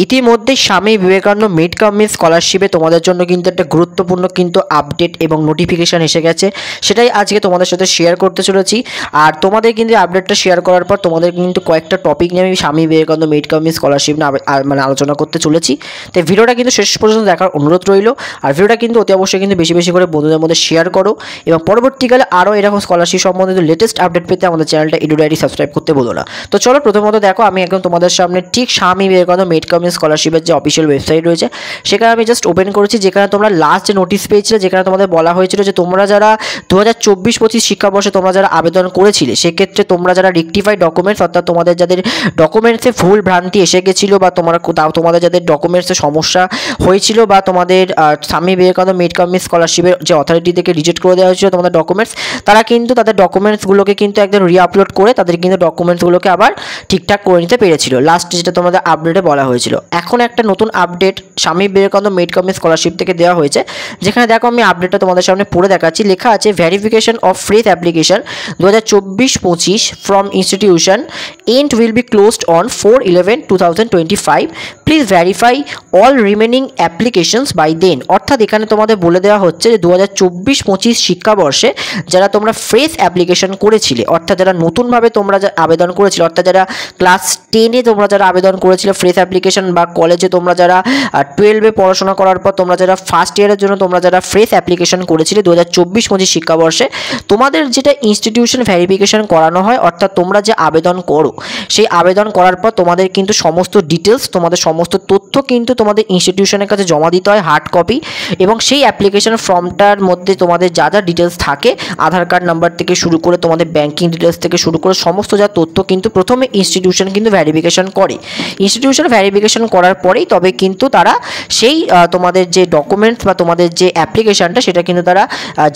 ইতিমধ্যে স্বামী বিবেকানন্দ মিড কাম মিস স্কলারশিপে তোমাদের জন্য কিন্তু একটা গুরুত্বপূর্ণ কিন্তু আপডেট এবং নোটিফিকেশান এসে গেছে, সেটাই আজকে তোমাদের সাথে শেয়ার করতে চলেছি। আর তোমাদের কিন্তু আপডেটটা শেয়ার করার পর তোমাদের কিন্তু কয়েকটা টপিক নিয়ে আমি স্বামী বিবেকানন্দ মিড কাম মিস স্কলারশিপ নিয়ে মানে আলোচনা করতে চলেছি। তো ভিডিওটা কিন্তু শেষ পর্যন্ত দেখার অনুরোধ রইল। আর ভিডিওটা কিন্তু অতি অবশ্যই কিন্তু বেশি বেশি করে বন্ধুদের মধ্যে শেয়ার করো এবং পরবর্তীকালে আরও এরকম স্কলারশিপ সম্বন্ধিত লেটেস্ট আপডেট পেতে আমাদের চ্যানেলটা এডু ডায়েরি সাবস্ক্রাইব করতে বলো না। তো চলো প্রথমত দেখো, আমি একদম তোমাদের সামনে ঠিক স্বামী বিবেকানন্দ মিড কাম মিস স্কলারশিপের যে অফিসিয়াল ওয়েবসাইট রয়েছে সেখানে আমি জাস্ট ওপেন করেছি, যেখানে তোমরা লাস্ট যে নোটিশ পেয়েছিলে, যেখানে তোমাদের বলা হয়েছিল যে তোমরা যারা 2024-25 শিক্ষাবর্ষে তোমরা যারা আবেদন করেছিলে সেক্ষেত্রে তোমরা যারা রেকটিফাইড ডকুমেন্টস, অর্থাৎ তোমাদের যাদের ডকুমেন্টসে ভুল ভ্রান্তি এসে গেছিলো বা তোমাদের যাদের ডকুমেন্টসে সমস্যা হয়েছিল বা তোমাদের স্বামী বিবেকানন্দ মিড কাম মিস স্কলারশিপের যে অথরিটি থেকে রিজেক্ট করে দেওয়া হয়েছিল তোমাদের ডকুমেন্টস, তারা কিন্তু তাদের ডকুমেন্টসগুলোকে কিন্তু একদম রিআপলোড করে তাদের কিন্তু ডকুমেন্টসগুলোকে আবার ঠিকঠাক করে নিতে পেরেছিল, লাস্ট যেটা তোমাদের আপডেটে বলা হয়েছিল। এখন একটা নতুন আপডেট স্বামী বিবেকানন্দ মিড কাম মিস স্কলারশিপ থেকে দেওয়া হয়েছে, যেখানে দেখো আমি আপডেটটা তোমাদের সামনে পড়ে দেখাচ্ছি। লেখা আছে verification of fresh application 2024-25 from institution end will be closed on 4/11/2025, please verify all remaining applications by then. অর্থাৎ এখানে তোমাদের বলে দেওয়া হচ্ছে যে 2024-25 শিক্ষাবর্ষে যারা তোমরা ফ্রেশ অ্যাপ্লিকেশন করেছিলে, অর্থাৎ যারা নতুনভাবে তোমরা আবেদন করেছিলে, অর্থাৎ যারা ক্লাস 10-এ তোমরা যারা আবেদন করেছিলে ফ্রেশ অ্যাপ্লিকেশন, বা কলেজে তোমরা যারা 12-এ পড়াশোনা করার পর তোমরা যারা ফার্স্ট ইয়ারের জন্য তোমরা যারা ফ্রেশ অ্যাপ্লিকেশন করেছিলে 2024-25 শিক্ষাবর্ষে, তোমাদের যেটা ইনস্টিটিউশন ভেরিফিকেশন করানো হয়, অর্থাৎ তোমরা যে আবেদন করো সেই আবেদন করার পর তোমাদের কিন্তু সমস্ত ডিটেলস, তোমাদের সমস্ত তথ্য কিন্তু তোমাদের ইনস্টিটিউশনের কাছে জমা দিতে হয় হার্ড কপি, এবং সেই অ্যাপ্লিকেশন ফর্মটার মধ্যে তোমাদের যা যা ডিটেলস থাকে, আধার কার্ড নাম্বার থেকে শুরু করে তোমাদের ব্যাঙ্কিং ডিটেলস থেকে শুরু করে সমস্ত যা তথ্য কিন্তু প্রথমে ইনস্টিটিউশন কিন্তু ভেরিফিকেশন করে। ইনস্টিটিউশন ভেরিফিকেশন করার পরেই তবে কিন্তু তারা সেই তোমাদের যে ডকুমেন্টস বা তোমাদের যে অ্যাপ্লিকেশনটা সেটা কিন্তু তারা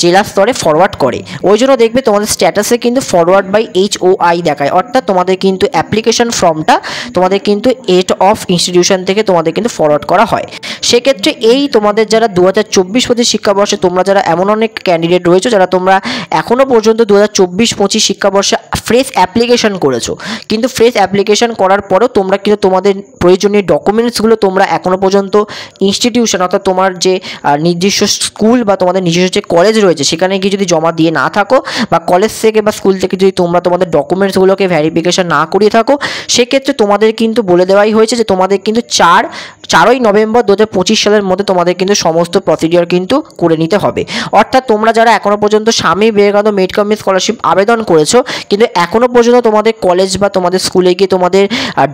জেলা স্তরে ফরওয়ার্ড করে। ওই জন্য দেখবে তোমাদের স্ট্যাটাসে কিন্তু ফরওয়ার্ড বাই HOI দেখায়, অর্থাৎ তোমাদের কিন্তু অ্যাপ্লিকেশন ফর্মটা তোমাদের কিন্তু হেড অফ ইনস্টিটিউশন থেকে তোমাদের কিন্তু ফরওয়ার্ড করা হয়। সেক্ষেত্রে এই তোমাদের যারা 2024-25 শিক্ষাবর্ষে তোমরা যারা এমন অনেক ক্যান্ডিডেট রয়েছে যারা তোমরা এখনও পর্যন্ত 2024-25 শিক্ষাবর্ষে ফ্রেশ অ্যাপ্লিকেশন করেছো, কিন্তু ফ্রেশ অ্যাপ্লিকেশন করার পরেও তোমরা কিন্তু তোমাদের প্রয়োজনীয় ডকুমেন্টসগুলো তোমরা এখনও পর্যন্ত ইনস্টিটিউশন, অর্থাৎ তোমার যে নির্দিষ্ট স্কুল বা তোমাদের নিজস্ব যে কলেজ রয়েছে সেখানে গিয়ে যদি জমা দিয়ে না থাকো, বা কলেজ থেকে বা স্কুল থেকে যদি তোমরা তোমাদের ডকুমেন্টসগুলোকে ভেরিফিকেশন না করিয়ে থাকো, সেক্ষেত্রে তোমাদের কিন্তু বলে দেওয়াই হয়েছে যে তোমাদের কিন্তু 4ই নভেম্বর 2025 সালের মধ্যে তোমাদের কিন্তু সমস্ত প্রসিডিওর কিন্তু করে নিতে হবে। অর্থাৎ তোমরা যারা এখনও পর্যন্ত স্বামী বিবেকানন্দ মিড কাম মিস স্কলারশিপ আবেদন করেছো কিন্তু এখনও পর্যন্ত তোমাদের কলেজ বা তোমাদের স্কুলে গিয়ে তোমাদের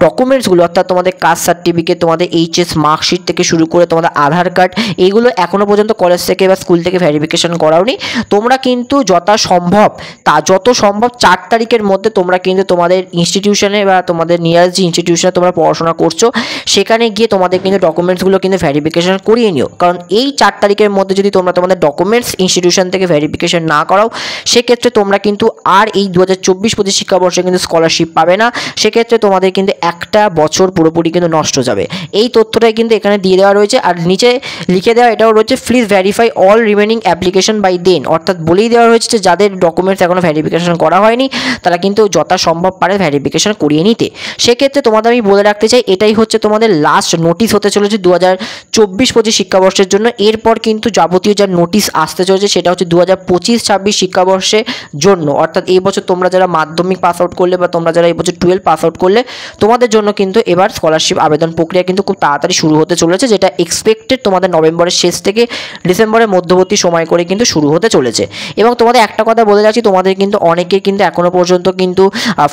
ডকুমেন্টসগুলো, অর্থাৎ তোমাদের কাস্ট সার্টিফিকেট, তোমাদের HS মার্কশিট থেকে শুরু করে তোমাদের আধার কার্ড, এইগুলো এখনও পর্যন্ত কলেজ থেকে বা স্কুল থেকে ভেরিফিকেশন করাওনি, তোমরা কিন্তু যত সম্ভব 4 তারিখের মধ্যে তোমরা কিন্তু তোমাদের ইনস্টিটিউশনে বা তোমাদের নিয়ারেস্ট যে ইনস্টিটিউশনে তোমরা পড়াশোনা করছো সেখানে গিয়ে তোমাদের কিন্তু ডকুমেন্টসগুলো কিন্তু ভেরিফিকেশন করিয়ে নিও। কারণ এই 4 তারিখের মধ্যে যদি তোমরা তোমাদের ডকুমেন্টস ইনস্টিটিউশন থেকে ভেরিফিকেশন না করাও, সেক্ষেত্রে তোমরা কিন্তু আর এই 2024-25 শিক্ষাবর্ষে কিন্তু স্কলারশিপ পাবে না। সেক্ষেত্রে তোমাদের কিন্তু একটা বছর পুরোপুরি কিন্তু নষ্ট যাবে। এই তথ্যটাই কিন্তু এখানে দিয়ে দেওয়া রয়েছে। আর নিচে লিখে দেওয়া এটাও রয়েছে, please verify all remaining application by then. অর্থাৎ বলেই দেওয়া হয়েছে যে যাদের ডকুমেন্টস এখনও ভেরিফিকেশন করা হয়নি তারা কিন্তু যথাসম্ভব পারে ভেরিফিকেশন করিয়ে নিতে। সেক্ষেত্রে তোমাদের আমি বলে রাখতে চাই, এটাই হচ্ছে তোমাদের লাস্ট নোটিশ হতে চলেছে 2024-25 শিক্ষাবর্ষের জন্য। এরপর কিন্তু যাবতীয় যা নোটিশ আসতে চলেছে সেটা হচ্ছে 2025-26 শিক্ষাবর্ষের জন্য। অর্থাৎ এই বছর তোমরা যারা মাধ্যমিক পাস আউট করলে বা তোমরা যারা এই বছর 12 পাস আউট করলে তোমাদের জন্য কিন্তু এবার স্কলারশিপ আবেদন প্রক্রিয়া কিন্তু খুব তাড়াতাড়ি শুরু হতে চলেছে, যেটা এক্সপেক্টেড তোমাদের নভেম্বরের শেষ থেকে ডিসেম্বরের মধ্যবর্তী সময় করে কিন্তু শুরু হতে চলেছে। এবং তোমাদের একটা কথা বলে যাচ্ছি, তোমাদের কিন্তু অনেকের কিন্তু এখনও পর্যন্ত কিন্তু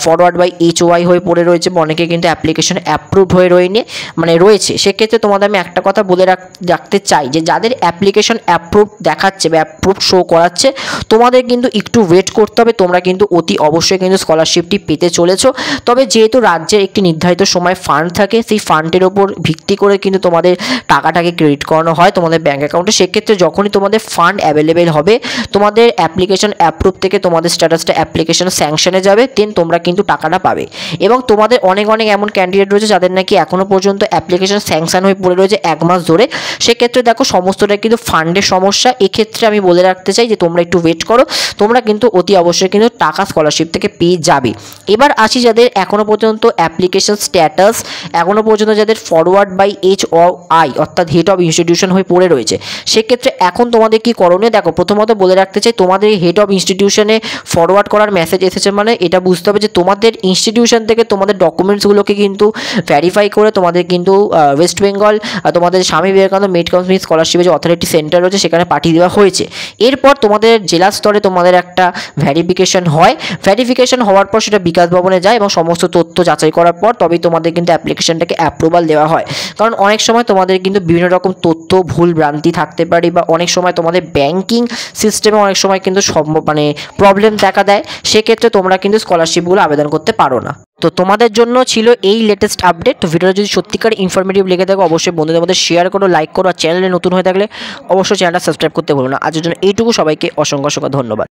ফরওয়ার্ড বাই HOI হয়ে পড়ে রয়েছে, অনেকে কিন্তু অ্যাপ্লিকেশন অ্যাপ্রুভ হয়ে রয়েছে। সেক্ষেত্রে তোমাদের আমি একটা কথা বলে রাখতে চাই যে যাদের অ্যাপ্লিকেশন অ্যাপ্রুভ দেখাচ্ছে বা অ্যাপ্রুভ শো করাচ্ছে, তোমাদের কিন্তু একটু ওয়েট করতে হবে। তোমরা কিন্তু অতি অবশ্যই কিন্তু স্কলারশিপটি পেতে চলেছো। তবে যেহেতু রাজ্যের একটি নির্ধারিত সময় ফান্ড থাকে, সেই ফান্ডের ওপর ভিত্তি করে কিন্তু তোমাদের টাকাটাকে ক্রেডিট করানো হয় তোমাদের ব্যাঙ্ক অ্যাকাউন্টে। সেক্ষেত্রে যখনই তোমাদের ফান্ড অ্যাভেলেবেল হবে, তোমাদের অ্যাপ্লিকেশন অ্যাপ্রুভ থেকে তোমাদের স্ট্যাটাসটা অ্যাপ্লিকেশন স্যাংশনে যাবে, দেন তোমরা কিন্তু টাকাটা পাবে। এবং তোমাদের অনেক এমন ক্যান্ডিডেট রয়েছে যাদের নাকি এখনও পর্যন্ত অ্যাপ্লিকেশন স্যাংশন হয়ে পড়ে রয়েছে 1 মাস ধরে। সেক্ষেত্রে দেখো সমস্তটা কিন্তু ফান্ডের সমস্যা। এক্ষেত্রে আমি বলে রাখতে চাই যে তোমরা একটু ওয়েট করো, তোমরা কিন্তু অতি অবশ্যই কিন্তু টাকা স্কলারশিপ থেকে পেয়ে যাবে। এবার আসি যাদের এখনও পর্যন্ত অ্যাপ্লিকেশন স্ট্যাটাস এখনও পর্যন্ত যাদের ফরওয়ার্ড বাই HOI অর্থাৎ হেড অফ ইনস্টিটিউশন হয়ে পড়ে রয়েছে, সেক্ষেত্রে এখন তোমাদের কি করণীয় দেখো, প্রথমত বলে রাখতে চাই তোমাদের হেড অফ ইনস্টিটিউশনে ফরওয়ার্ড করার মেসেজ এসেছে মানে এটা বুঝতে হবে যে তোমাদের ইনস্টিটিউশন থেকে তোমাদের ডকুমেন্টসগুলোকে কিন্তু ভেরিফাই করে তোমাদের কিন্তু ওয়েস্ট বেঙ্গল তোমাদের স্বামী বিবেকানন্দ মেড কাউন্সিল স্কলারশিপের যে অথরিটি সেন্টার রয়েছে সেখানে পাঠিয়ে দেওয়া হয়েছে। এরপর তোমাদের জেলা স্তরে তোমাদের একটা ভেরিফিকেশন হয়, ভেরিফিকেশন হওয়ার পর সেটা বিকাশ ভবনে যায় এবং সমস্ত তথ্য যাচাই করার পর তবেই তোমাদের কিন্তু অ্যাপ্লিকেশনটাকে অ্যাপ্রুভাল দেওয়া হয়। কারণ অনেক সময় তোমাদের কিন্তু বিভিন্ন রকম তথ্য ভুল ভ্রান্তি থাকতে পারে বা অনেক সময় তোমাদের ব্যাংকিং সিস্টেমে অনেক সময় কিন্তু মানে প্রবলেম দেখা দেয়, সেক্ষেত্রে তোমরা কিন্তু স্কলারশিপগুলো আবেদন করতে পারো না। তো তোমাদের জন্য ছিল এই লেটেস্ট আপডেট। তো ভিডিওটা যদি সত্যিকার ইনফরমেটিভ লেগে থাকে অবশ্যই বন্ধুদের মধ্যে শেয়ার করো, লাইক করো, আর চ্যানেলে নতুন হয়ে থাকলে অবশ্যই চ্যানেলটা সাবস্ক্রাইব করতে ভুলো না। আজকের জন্য এইটুকু, সবাইকে অসংখ্য ধন্যবাদ।